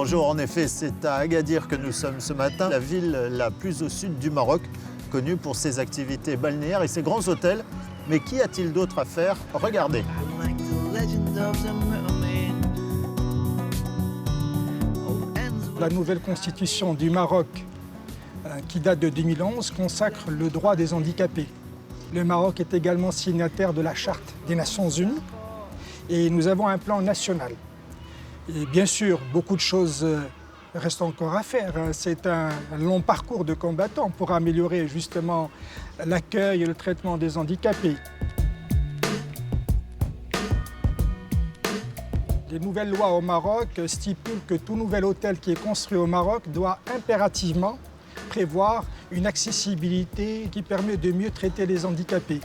Bonjour, en effet, c'est à Agadir que nous sommes ce matin, la ville la plus au sud du Maroc, connue pour ses activités balnéaires et ses grands hôtels. Mais qu'y a-t-il d'autre à faire? Regardez. La nouvelle constitution du Maroc, qui date de 2011, consacre le droit des handicapés. Le Maroc est également signataire de la Charte des Nations Unies et nous avons un plan national. Et bien sûr, beaucoup de choses restent encore à faire. C'est un long parcours de combattants pour améliorer justement l'accueil et le traitement des handicapés. Les nouvelles lois au Maroc stipulent que tout nouvel hôtel qui est construit au Maroc doit impérativement prévoir une accessibilité qui permet de mieux traiter les handicapés.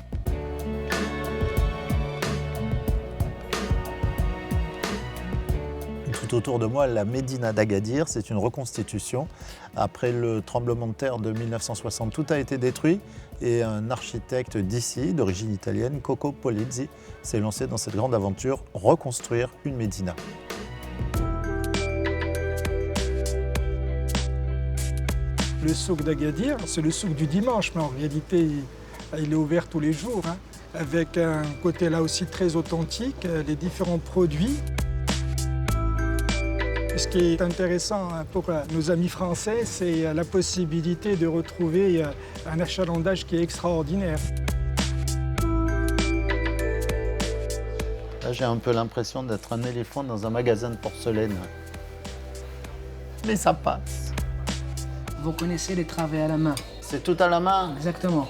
Tout autour de moi, la Médina d'Agadir, c'est une reconstitution. Après le tremblement de terre de 1960, tout a été détruit et un architecte d'ici, d'origine italienne, Coco Polizzi, s'est lancé dans cette grande aventure, reconstruire une Médina. Le souk d'Agadir, c'est le souk du dimanche, mais en réalité, il est ouvert tous les jours, avec un côté là aussi très authentique, les différents produits. Ce qui est intéressant pour nos amis français, c'est la possibilité de retrouver un achalandage qui est extraordinaire. Là, j'ai un peu l'impression d'être un éléphant dans un magasin de porcelaine. Mais ça passe. Vous connaissez les travées à la main. C'est tout à la main. Exactement.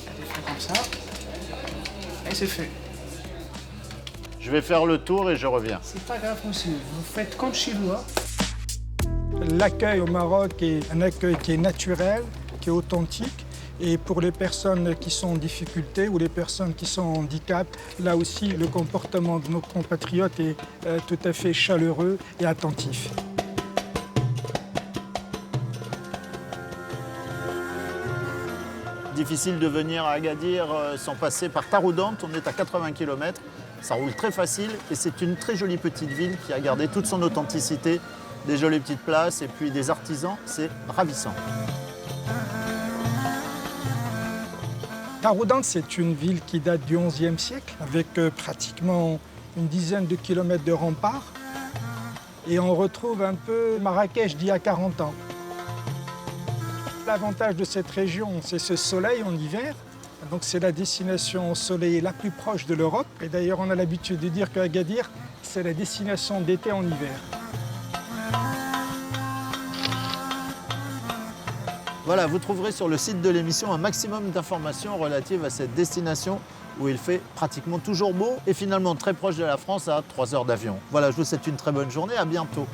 Allez, faites comme ça. Et c'est fait. Je vais faire le tour et je reviens. C'est pas grave, monsieur. Vous faites comme chez vous. L'accueil au Maroc est un accueil qui est naturel, qui est authentique. Et pour les personnes qui sont en difficulté ou les personnes qui sont en handicap, là aussi, le comportement de nos compatriotes est tout à fait chaleureux et attentif. Difficile de venir à Agadir sans passer par Taroudant. On est à 80 km. Ça roule très facile et c'est une très jolie petite ville qui a gardé toute son authenticité, des jolies petites places et puis des artisans. C'est ravissant. Taroudant, c'est une ville qui date du XIe siècle, avec pratiquement une dizaine de kilomètres de remparts. Et on retrouve un peu Marrakech d'il y a 40 ans. L'avantage de cette région, c'est ce soleil en hiver. Donc c'est la destination ensoleillée la plus proche de l'Europe. Et d'ailleurs, on a l'habitude de dire qu'Agadir, c'est la destination d'été en hiver. Voilà, vous trouverez sur le site de l'émission un maximum d'informations relatives à cette destination où il fait pratiquement toujours beau et finalement très proche de la France à 3 heures d'avion. Voilà, je vous souhaite une très bonne journée, à bientôt.